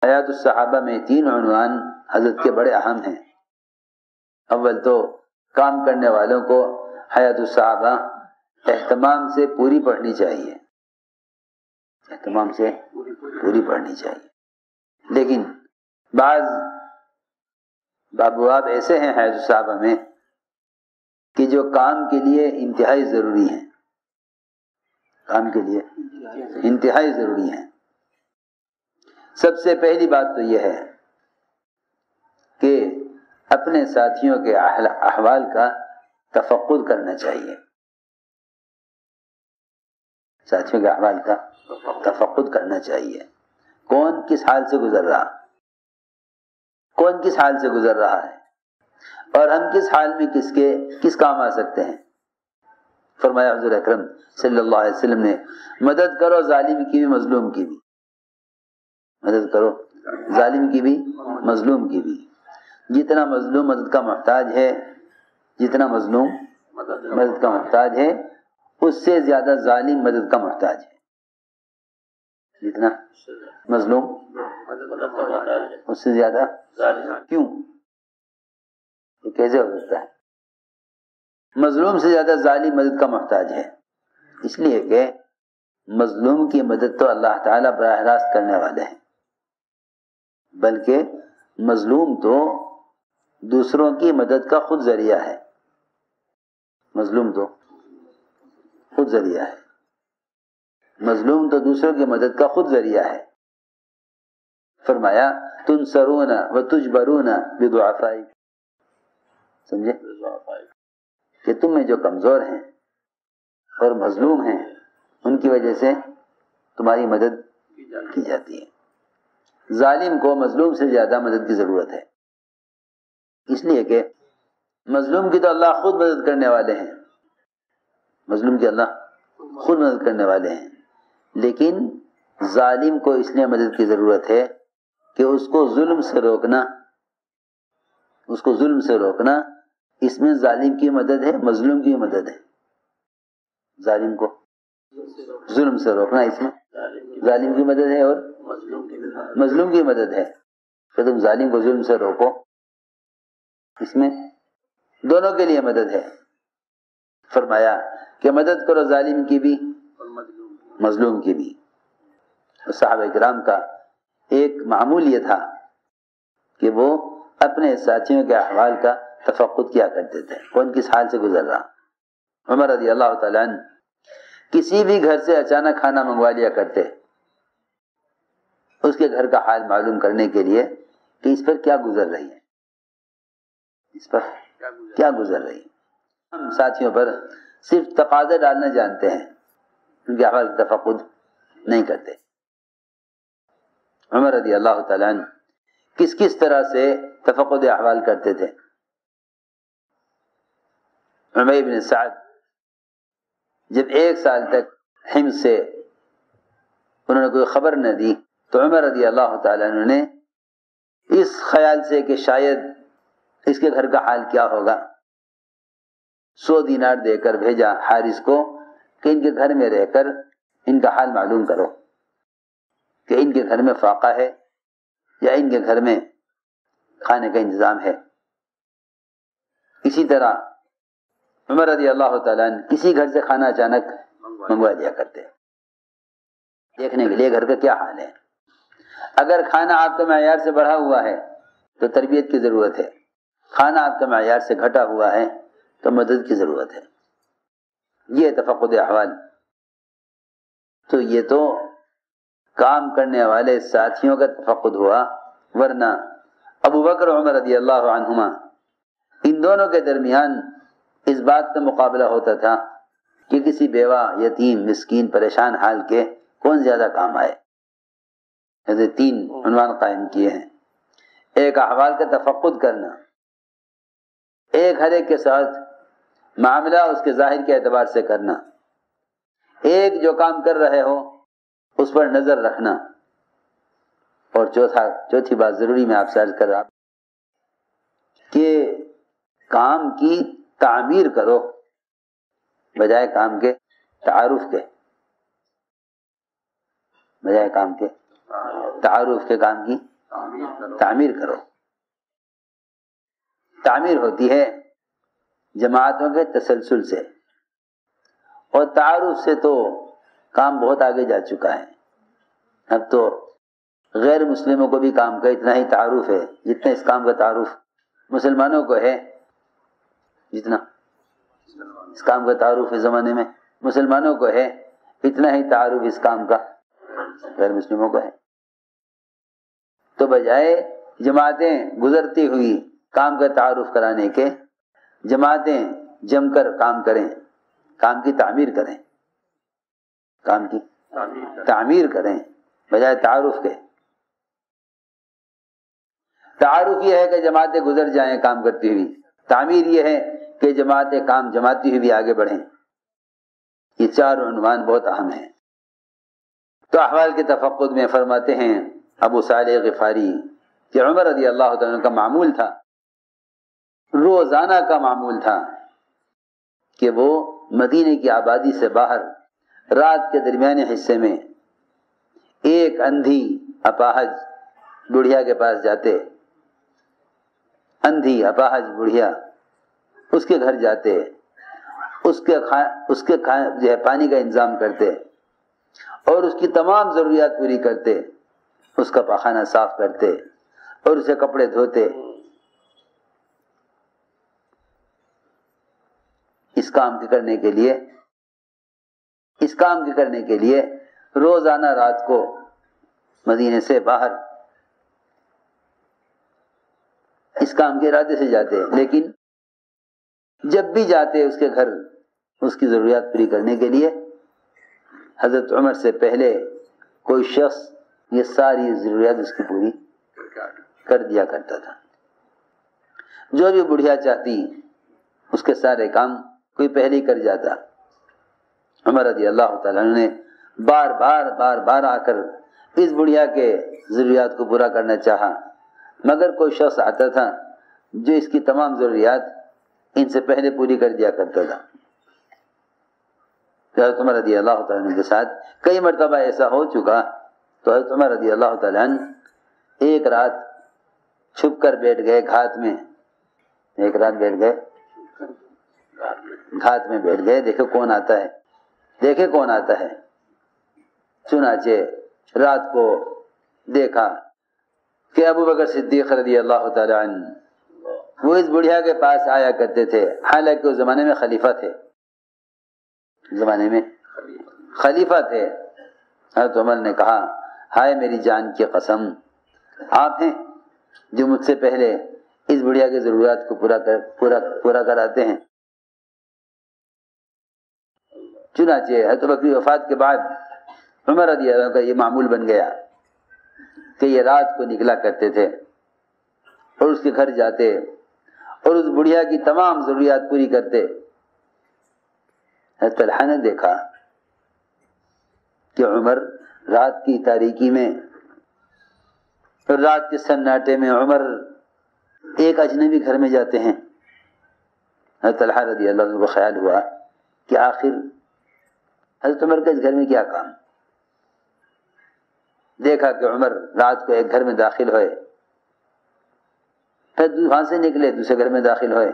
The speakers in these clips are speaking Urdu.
حیات الصحابہ میں 3 عنوان حضرت کے بڑے اہم ہیں۔ اول تو کام کرنے والوں کو حیات الصحابہ اہتمام سے پوری پڑھنی چاہیے، اہتمام سے پوری پڑھنی چاہیے، لیکن بعض ابواب ایسے ہیں حیات الصحابہ میں کہ جو کام کے لیے انتہائی ضروری ہیں، کام کے لیے انتہائی ضروری ہیں۔ سب سے پہلی بات تو یہ ہے کہ اپنے ساتھیوں کے احوال کا تفقد کرنا چاہیے، ساتھیوں کے احوال کا تفقد کرنا چاہیے۔ کون کس حال سے گزر رہا، کون کس حال سے گزر رہا ہے، اور ہم کس حال میں کس کام آ سکتے ہیں۔ فرمایا حضور اکرم صلی اللہ علیہ وسلم نے، مدد کرو ظالم کی بھی مظلوم کی بھی، مدد کرو ظالم کی بھی مظلوم کی بھی۔ جتنا مظلوم مدد کا محتاج ہے، جتنا مظلوم مدد کا محتاج ہے، اس سے زیادہ ظالم مدد کا محتاج ہے۔ جتنا مظلوم اس سے زیادہ کیوں؟ یہ کیسے ہو سکتا ہے؟ مظلوم سے زیادہ ظالم مدد کا محتاج ہے، اس لیے کہ مظلوم کی مدد تو اللہ تعالیٰ براہ راست کرنے والے ہیں، بلکہ مظلوم تو دوسروں کی مدد کا خود ذریعہ ہے، مظلوم تو خود ذریعہ ہے، مظلوم تو دوسروں کی مدد کا خود ذریعہ ہے۔ فرمایا تنصرون وتجبرون بضعفائکم، سمجھے کہ تم میں جو کمزور ہیں اور مظلوم ہیں ان کی وجہ سے تمہاری مدد کی جاتی ہے۔ ظالم کو مظلوم سے زیادہ مدد کی ضرورت ہے، اس لیے کہ مظلوم کی تو اللہ خود مدد کرنے والے ہیں، مظلوم کی اللہ خود مدد کرنے والے ہیں، لیکن ظالم کو اس لیے مدد کی ضرورت ہے کہ اس کو ظلم سے روکنا، اس کو ظلم سے روکنا، اس میں ظالم کی مدد ہے، مظلوم کی مدد ہے۔ ظالم کو ظلم سے روکنا، اس میں ظالم کی مدد ہے اور مظلوم کی مدد ہے، کہ تم ظالم کو ظلم سے روکو، اس میں دونوں کے لیے مدد ہے۔ فرمایا کہ مدد کرو ظالم کی بھی مظلوم کی بھی۔ صحابہ کرام کا ایک معمول یہ تھا کہ وہ اپنے ساتھیوں کے احوال کا تفقد کیا کرتے تھے، کون کس حال سے گزر رہا۔ عمر رضی اللہ تعالیٰ عنہ کسی بھی گھر سے اچانک کھانا منگوا لیا کرتے اس کے گھر کا حال معلوم کرنے کے لیے کہ اس پر کیا گزر رہی ہے، اس پر کیا گزر رہی ہے۔ ہم ساتھیوں پر صرف تقاضے ڈالنا جانتے ہیں، ان کے احوال کا تفقد نہیں کرتے۔ عمر رضی اللہ تعالیٰ عنہ کس طرح سے تفقد احوال کرتے تھے۔ عمر بن سعد جب 1 سال تک حمص سے انہوں نے کوئی خبر نہ دی تو عمر رضی اللہ تعالیٰ عنہ نے اس خیال سے کہ شاید اس کے گھر کا حال کیا ہوگا 100 دینار دے کر بھیجا حارث کو کہ ان کے گھر میں رہ کر ان کا حال معلوم کرو کہ ان کے گھر میں فاقہ ہے یا ان کے گھر میں کھانے کا انتظام ہے۔ اسی طرح عمر رضی اللہ تعالیٰ عنہ کسی گھر سے کھانا اچانک منگوا دیا کرتے دیکھنے کے لیے گھر کا کیا حال ہے۔ اگر کھانا آپ کے معیار سے بڑھا ہوا ہے تو تربیت کی ضرورت ہے، کھانا آپ کے معیار سے گھٹا ہوا ہے تو مدد کی ضرورت ہے۔ یہ تفقد احوال، تو یہ تو کام کرنے والے ساتھیوں کا تفقد ہوا، ورنہ ابو بکر عمر رضی اللہ عنہما ان دونوں کے درمیان اس بات کا مقابلہ ہوتا تھا کہ کسی بیوہ، یتیم، مسکین، پریشان حال کے کون زیادہ کام آئے۔ ایسے 3 عنوان قائم کیے ہیں۔ ایک احوال کا تفقد کرنا، ایک ہر ایک کے ساتھ معاملہ اس کے ظاہر کے اعتبار سے کرنا، ایک جو کام کر رہے ہو اس پر نظر رکھنا، اور چوتھی بات ضروری میں آپ سے عرض کر رہا کہ کام کی تعمیر کرو بجائے کام کے تعارف کے، بجائے کام کے تعارف کے کام کی تعمیر کرو. تعمیر ہوتی ہے جماعتوں کے تسلسل سے، اور تعارف سے تو کام بہت آگے جا چکا ہے. اب تو غیر مسلموں کو بھی کام کا اتنا ہی تعارف ہے جتنا اس کام کا تعارف مسلمانوں کو ہے. جتنا اس کام کا تعارف اس زمانے میں مسلمانوں کو ہے، اتنا ہی تعارف اس کام کا غیر مسلموں کو ہے. تو بجائے جماعتیں گزرتی ہوئی کام کا تعارف کرانے کے، جماعتیں جم کر کام کریں، کام کی تعمیر کریں، کام کی تعمیر کریں بجائے تعارف کے. تعارف یہ ہے کہ جماعتیں گزر جائیں کام کرتی ہوئی، تعمیر یہ ہے کہ جماعتیں کام جماتی ہوئی بھی آگے بڑھیں. یہ چار عنوان بہت اہم ہیں. تو احوال کے تفقد میں فرماتے ہیں ابو صالح غفاری کہ عمر رضی اللہ تعالیٰ کا معمول تھا، روزانہ کا معمول تھا کہ وہ مدینے کی آبادی سے باہر رات کے درمیانے حصے میں ایک اندھی اپاہج بڑھیا کے پاس جاتے. اندھی اپاہج بڑھیا، اس کے گھر جاتے، اس کے جو ہے پانی کا انتظام کرتے اور اس کی تمام ضروریات پوری کرتے. اس کا پاخانہ صاف کرتے اور اسے کپڑے دھوتے. اس کام کے کرنے کے لیے روزانہ رات کو مدینے سے باہر اس کام کے ارادے سے جاتے. لیکن جب بھی جاتے اس کے گھر اس کی ضروریات پوری کرنے کے لیے، حضرت عمر سے پہلے کوئی شخص یہ ساری ضروریات اس کی پوری کر دیا کرتا تھا. جو بھی بڑھیا چاہتی اس کے سارے کام کوئی پہلے ہی کر جاتا. عمر رضی اللہ تعالیٰ نے بار بار آ کر اس بڑھیا کے ضروریات کو پورا کرنا چاہا، مگر کوئی شخص آتا تھا جو اس کی تمام ضروریات ان سے پہلے پوری کر دیا کرتا تھا. حضرت عمر رضی اللہ تعالیٰ عنہ کے ساتھ کئی مرتبہ ایسا ہو چکا. تو حضرت عمر رضی اللہ تعالیٰ عنہ ایک رات چھپ کر بیٹھ گئے گھات میں. بیٹھ گئے دیکھے کون آتا ہے. چنانچہ رات کو دیکھا کہ ابو بکر صدیق رضی اللہ تعالیٰ عنہ وہ اس بڑھیا کے پاس آیا کرتے تھے. حالانکہ اس زمانے میں خلیفہ تھے. حضرت عمر نے کہا ہائے میری جان کی قسم، آپ ہیں جو مجھ سے پہلے اس بڑھیا کی ضروریات کو پورا کراتے ہیں. چنانچہ حضرت بکر کی وفات کے بعد عمر رضی اللہ عنہ کا یہ معمول بن گیا کہ یہ رات کو نکلا کرتے تھے اور اس کے گھر جاتے اور اس بڑھیا کی تمام ضروریات پوری کرتے. حضرت طلحہ نے دیکھا کہ عمر رات کی تاریکی میں، رات کے سناٹے میں عمر ایک اجنبی گھر میں جاتے ہیں. حضرت طلحہ رضی اللہ عنہ کو خیال ہوا کہ آخر حضرت عمر کا اس گھر میں کیا کام. دیکھا کہ عمر رات کو ایک گھر میں داخل ہوئے، پھر وہاں سے نکلے دوسرے گھر میں داخل ہوئے.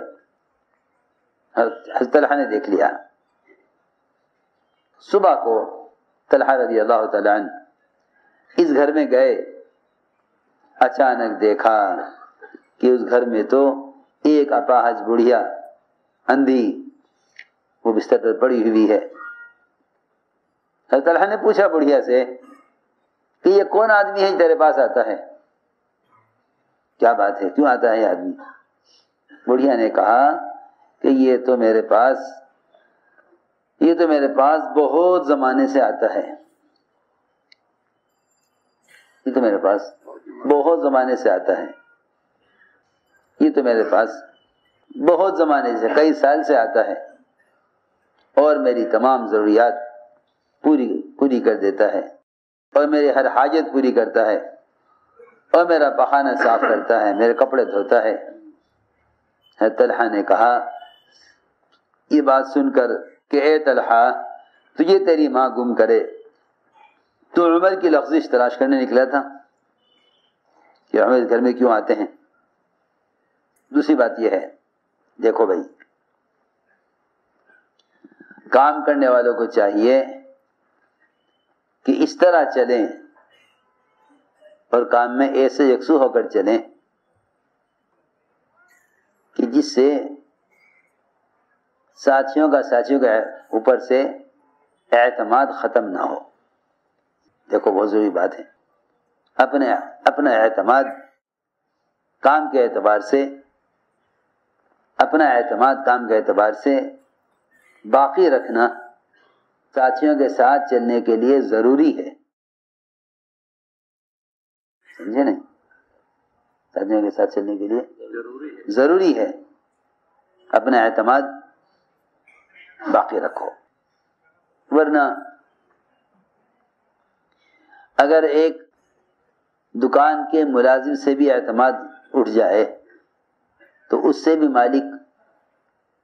حضرت طلحہ نے دیکھ لیا. صبح کو طلحہ رضی اللہ تعالیٰ عنہ اس گھر میں گئے. اچانک دیکھا کہ اس گھر میں تو ایک اپاہج بڑھیا اندھی وہ بستر پر پڑی ہوئی ہے. حضرت طلحہ نے پوچھا بڑھیا سے کہ یہ کون آدمی ہے تیرے پاس آتا ہے، کیا بات ہے، کیوں آتا ہے یہ آدمی؟ بڑھیا نے کہا کہ یہ تو میرے پاس بہت زمانے سے آتا ہے. یہ تو میرے پاس بہت زمانے سے کئی سال سے آتا ہے اور میری تمام ضروریات پوری کر دیتا ہے اور میری ہر حاجت پوری کرتا ہے اور میرا پخانہ صاف کرتا ہے، میرے کپڑے دھوتا ہے. حضرت طلحہ نے کہا یہ بات سن کر کہ اے طلحہ تجھے تیری ماں گم کرے، تو عمر کی لفظش تلاش کرنے نکلا تھا کہ کہ ہم اس گھر میں کیوں آتے ہیں؟ دوسری بات یہ ہے، دیکھو بھائی، کام کرنے والوں کو چاہیے کہ اس طرح چلیں اور کام میں ایسے یکسو ہو کر چلیں کہ جس سے ساتھیوں کا اوپر سے اعتماد ختم نہ ہو۔ دیکھو بہت ضروری بات ہے، اپنا اعتماد کام کے اعتبار سے باقی رکھنا ساتھیوں کے ساتھ چلنے کے لیے ضروری ہے، سمجھے نہیں؟ ساتھیوں کے ساتھ چلنے کے لیے ضروری ہے اپنا اعتماد باقی رکھو، ورنہ اگر ایک دکان کے ملازم سے بھی اعتماد اٹھ جائے تو اس سے بھی مالک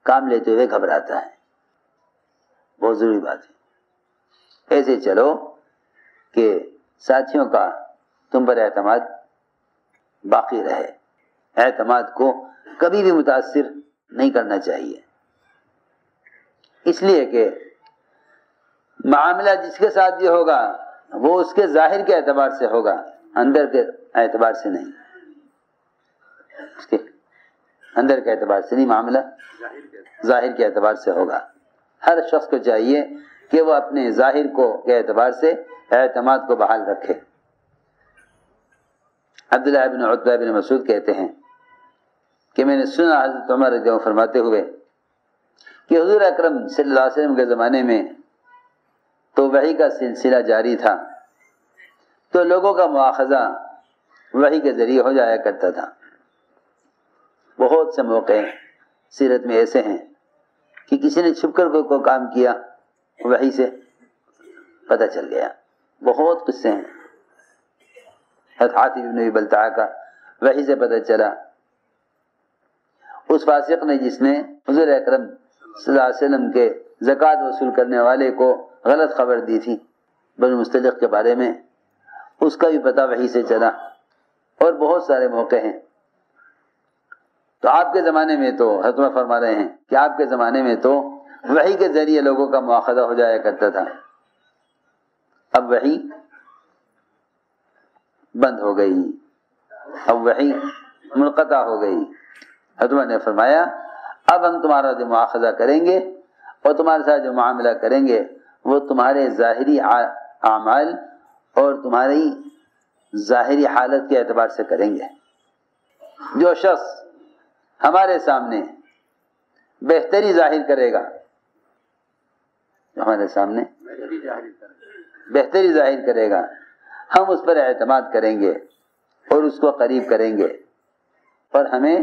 کام لیتے ہوئے گھبراتا ہے۔ بہت ضروری بات ہے، ایسے چلو کہ ساتھیوں کا تم پر اعتماد باقی رہے، اعتماد کو کبھی بھی متاثر نہیں کرنا چاہیے، اس لیے کہ معاملہ جس کے ساتھ بھی ہوگا وہ اس کے ظاہر کے اعتبار سے ہوگا، اندر کے اعتبار سے نہیں، اس کے اندر کے اعتبار سے نہیں، معاملہ ظاہر کے اعتبار سے ہوگا۔ ہر شخص کو چاہیے کہ وہ اپنے ظاہر کے اعتبار سے اعتماد کو بحال رکھے۔ عبداللہ بن عتبہ بن مسعود کہتے ہیں کہ میں نے سنا حضرت عمر رضی اللہ عنہ فرماتے ہوئے کہ حضور اکرم صلی اللہ علیہ وسلم کے زمانے میں تو وحی کا سلسلہ جاری تھا، تو لوگوں کا مواخذہ وحی کے ذریعے ہو جایا کرتا تھا۔ بہت سے موقع سیرت میں ایسے ہیں کہ کسی نے چھپ کر کوئی کام کیا، وحی سے پتہ چل گیا، بہت قصے ہیں۔ حضرت حاتب بن ابی بلتعہ کا وحی سے پتہ چلا، اس فاسق نے جس نے حضور اکرم صلی اللہ علیہ وسلم کے زکوٰۃ وصول کرنے والے کو غلط خبر دی تھی بنو مستلق کے بارے میں، اس کا بھی پتہ وحی سے چلا، اور بہت سارے موقع ہیں۔ تو آپ کے زمانے میں تو حضرت عمر فرما رہے ہیں کہ آپ کے زمانے میں تو وحی کے ذریعے لوگوں کا مواخذہ ہو جایا کرتا تھا، اب وحی بند ہو گئی، اب وحی منقطع ہو گئی۔ حضرت عمر نے فرمایا اب ہم تمہارا جو مواخذہ کریں گے اور تمہارے ساتھ جو معاملہ کریں گے وہ تمہارے ظاہری اعمال اور تمہاری ظاہری حالت کے اعتبار سے کریں گے۔ جو شخص ہمارے سامنے بہتری ظاہر کرے گا، ہمارے سامنے بہتری ظاہر کرے گا، ہم اس پر اعتماد کریں گے اور اس کو قریب کریں گے، اور ہمیں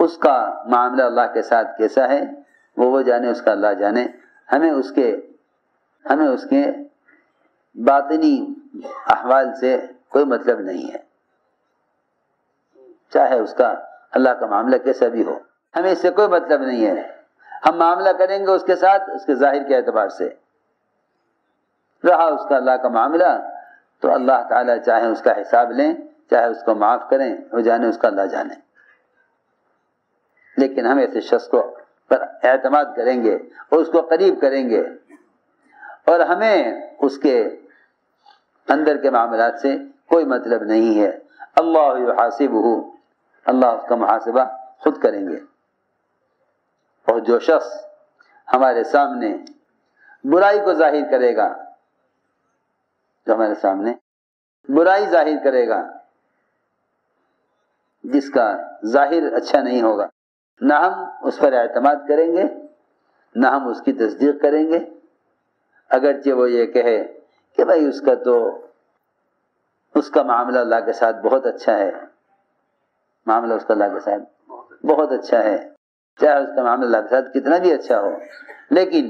اس کا معاملہ اللہ کے ساتھ کیسا ہے وہ جانے، اس کا اللہ جانے، ہمیں اس کے باطنی احوال سے کوئی مطلب نہیں ہے، چاہے اس کا اللہ کا معاملہ کیسا بھی ہو، ہمیں اس سے کوئی مطلب نہیں ہے۔ ہم معاملہ کریں گے اس کے ساتھ اس کے ظاہر کے اعتبار سے، رہا اس کا اللہ کا معاملہ تو اللہ تعالیٰ چاہے اس کا حساب لیں چاہے اس کو معاف کریں، وہ جانے، اس کا اللہ جانے، لیکن ہم ایسے شخص کو پر اعتماد کریں گے اور اس کو قریب کریں گے، اور ہمیں اس کے اندر کے معاملات سے کوئی مطلب نہیں ہے۔ اللہ یحاسبہ، اللہ اس کا محاسبہ خود کریں گے۔ اور جو شخص ہمارے سامنے برائی کو ظاہر کرے گا، جو ہمارے سامنے برائی ظاہر کرے گا، جس کا ظاہر اچھا نہیں ہوگا، نہ ہم اس پر اعتماد کریں گے نہ ہم اس کی تصدیق کریں گے، اگرچہ وہ یہ کہے کہ بھائی اس کا معاملہ اللہ کے ساتھ بہت اچھا ہے، معاملہ اس کا اللہ کے ساتھ بہت اچھا ہے، چاہے اس کا معاملہ اللہ کے ساتھ کتنا بھی اچھا ہو، لیکن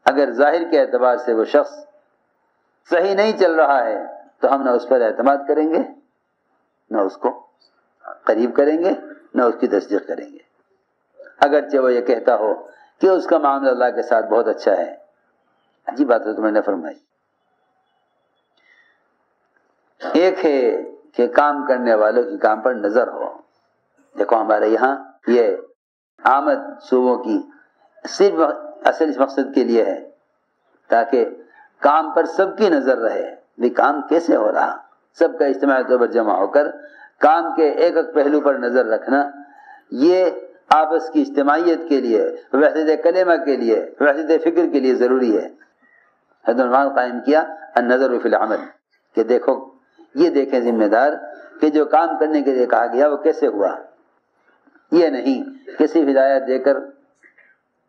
اگر ظاہر کے اعتبار سے وہ شخص صحیح نہیں چل رہا ہے تو ہم نہ اس پر اعتماد کریں گے نہ اس کو قریب کریں گے نہ اس کی تصدیق کریں گے، اگرچہ وہ یہ کہتا ہو کہ اس کا معاملہ اللہ کے ساتھ بہت اچھا ہے۔ عجیب بات ہے تمہیں نے فرمائی۔ ایک ہے کہ کام کرنے والوں کی کام پر نظر ہو. دیکھو ہمارے یہاں یہ آمد صوبوں کی صرف اصل اس مقصد کے لیے ہے تاکہ کام پر سب کی نظر رہے. بھی کام کیسے ہو رہا, سب کا اجتماعی طور پر جمع ہو کر کام کے ایک ایک پہلو پر نظر رکھنا, یہ آپس کی اجتماعیت کے لیے, وحدت کلمہ کے لیے, وحدت فکر کے لیے ضروری ہے. حضرت عنوان قائم کیا النظر فی العمل, کہ دیکھو یہ دیکھیں ذمہ دار کہ جو کام کرنے کے لیے کہا گیا وہ کیسے ہوا, یہ نہیں کسی ہدایت دے کر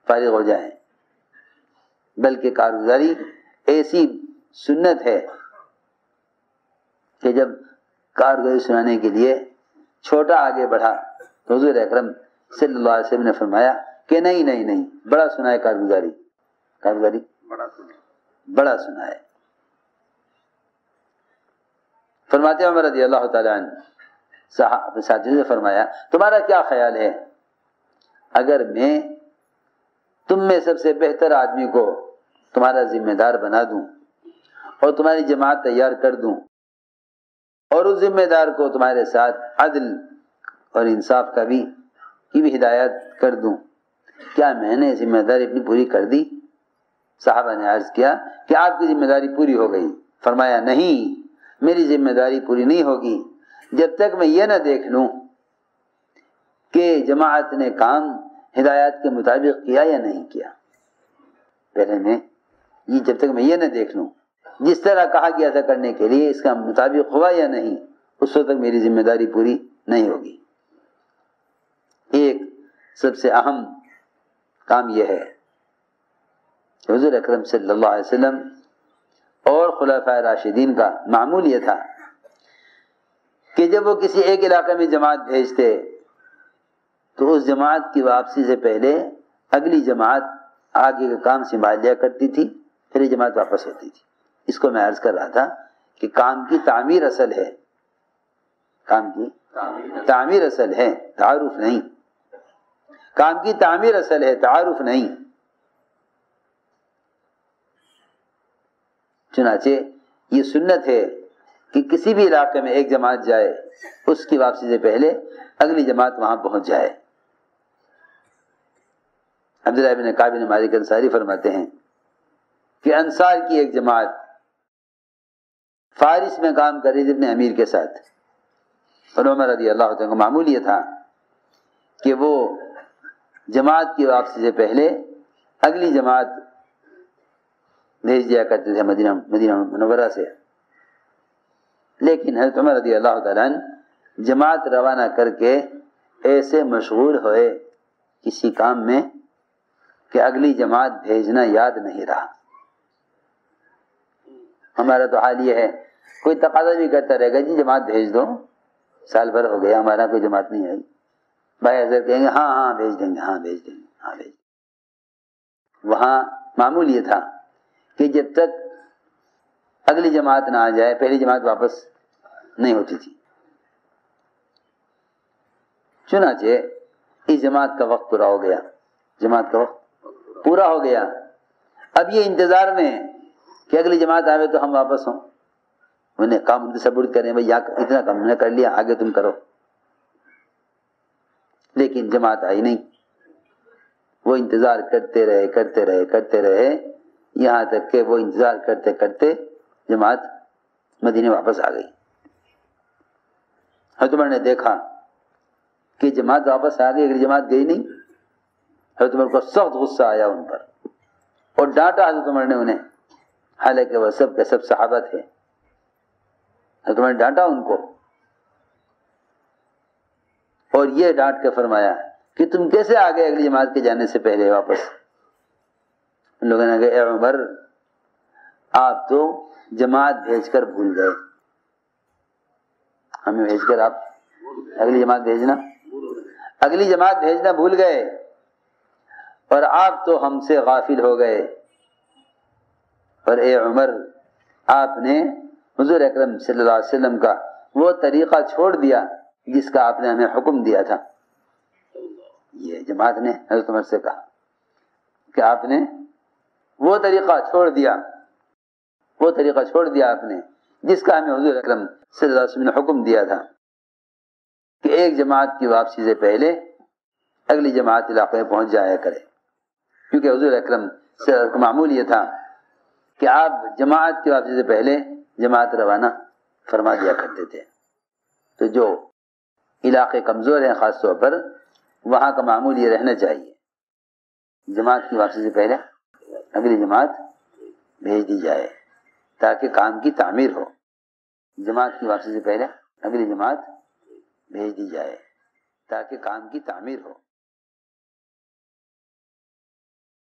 فارغ ہو جائیں, بلکہ کارگزاری ایسی سنت ہے کہ جب کارگزاری سنانے کے لیے چھوٹا آگے بڑھا تو حضور اکرم صلی اللہ علیہ وسلم نے فرمایا کہ نہیں بڑا سنا ہے کارگزاری بڑا سنا ہے. فرماتے عمر رضی اللہ تعالیٰ عنہ اپنے ساتھیوں سے فرمایا تمہارا کیا خیال ہے اگر میں تم میں سب سے بہتر آدمی کو تمہارا ذمہ دار بنا دوں اور تمہاری جماعت تیار کر دوں اور اس ذمہ دار کو تمہارے ساتھ عدل اور انصاف کی بھی ہدایت کر دوں, کیا میں نے ذمہ داری اپنی پوری کر دی؟ صحابہ نے عرض کیا کہ آپ کی ذمہ داری پوری ہو گئی. فرمایا نہیں, میری ذمہ داری پوری نہیں ہوگی جب تک میں یہ نہ دیکھ لوں کہ جماعت نے کام ہدایات کے مطابق کیا یا نہیں کیا. پہلے میں یہ جب تک میں یہ نہ دیکھ لوں جس طرح کہا گیا تھا کرنے کے لیے اس کا مطابق ہوا یا نہیں, اس وقت تک میری ذمہ داری پوری نہیں ہوگی. ایک سب سے اہم کام یہ ہے کہ حضور اکرم صلی اللہ علیہ وسلم اور خلفائے راشدین کا معمول یہ تھا کہ جب وہ کسی ایک علاقے میں جماعت بھیجتے تو اس جماعت کی واپسی سے پہلے اگلی جماعت آگے کا کام سنبھال لیا کرتی تھی, پھر یہ جماعت واپس ہوتی تھی. اس کو میں عرض کر رہا تھا کہ کام کی تعمیر اصل ہے, کام کی تعمیر اصل ہے, تعارف نہیں. کام کی تعمیر اصل ہے, تعارف نہیں. چنانچہ یہ سنت ہے کہ کسی بھی علاقے میں ایک جماعت جائے, اس کی واپسی سے پہلے اگلی جماعت وہاں پہنچ جائے. عبداللہ بن کعب بن مالک انصاری فرماتے ہیں کہ انصار کی ایک جماعت فارس میں کام کر رہی تھی اپنے امیر کے ساتھ, اور عمر رضی اللہ عنہ کا معمول یہ تھا کہ وہ جماعت کی واپسی سے پہلے اگلی جماعت بھیج دیا کرتے تھے مدینہ منورہ سے. لیکن حضرت عمر رضی اللہ تعالیٰ عنہ جماعت روانہ کر کے ایسے مشغول ہوئے کسی کام میں کہ اگلی جماعت بھیجنا یاد نہیں رہا. ہمارا تو حال یہ ہے, کوئی تقاضا بھی کرتا رہے گا جی جماعت بھیج دو, سال بھر ہو گیا ہمارا کوئی جماعت نہیں آئی, بھائی حضرت کہیں گے ہاں بھیج دیں گے. وہاں معمول یہ تھا کہ جب تک اگلی جماعت نہ آ جائے پہلی جماعت واپس نہیں ہوتی تھی. چنانچہ اس جماعت کا وقت پورا ہو گیا, اب یہ انتظار میں کہ اگلی جماعت آئے تو ہم واپس ہوں. انہیں کام سبورت کریں, بھائی اتنا کام میں نے کر لیا, آگے تم کرو. لیکن جماعت آئی نہیں. وہ انتظار کرتے رہے یہاں تک کہ وہ انتظار کرتے کرتے جماعت مدینے واپس آ گئی. حضرت عمر نے دیکھا کہ جماعت واپس آ گئی, اگلی جماعت گئی نہیں. حضرت عمر کو سخت غصہ آیا ان پر اور ڈانٹا حضرت عمر نے انہیں, حالانکہ وہ سب کے سب صحابہ تھے. حضرت عمر نے ڈانٹا ان کو اور یہ ڈانٹ کے فرمایا کہ تم کیسے آ گئے اگلی جماعت کے جانے سے پہلے واپس. ان لوگوں نے کہا اے عمر, آپ تو جماعت بھیج کر بھول گئے, ہمیں بھیج کر آپ اگلی جماعت بھیجنا بھول گئے, اور آپ تو ہم سے غافل ہو گئے. اور اے عمر, آپ نے حضور اکرم صلی اللہ علیہ وسلم کا وہ طریقہ چھوڑ دیا جس کا آپ نے ہمیں حکم دیا تھا. یہ جماعت نے حضرت عمر سے کہا کہ آپ نے وہ طریقہ چھوڑ دیا آپ نے جس کا ہمیں حضور اکرم صلی اللہ علیہ وسلم نے حکم دیا تھا کہ ایک جماعت کی واپسی سے پہلے اگلی جماعت علاقے میں پہنچ جایا کرے، کیونکہ حضور اکرم سے معمول یہ تھا کہ آپ جماعت کی واپسی سے پہلے جماعت روانہ فرما دیا کرتے تھے۔ تو جو علاقے کمزور ہیں خاص طور پر، وہاں کا معمول یہ رہنا چاہیے جماعت کی واپسی سے پہلے اگلی جماعت بھیج دی جائے تاکہ کام کی تعمیر ہو۔ جماعت کی واپسی سے پہلے اگلی جماعت بھیج دی جائے تاکہ کام کی تعمیر ہو۔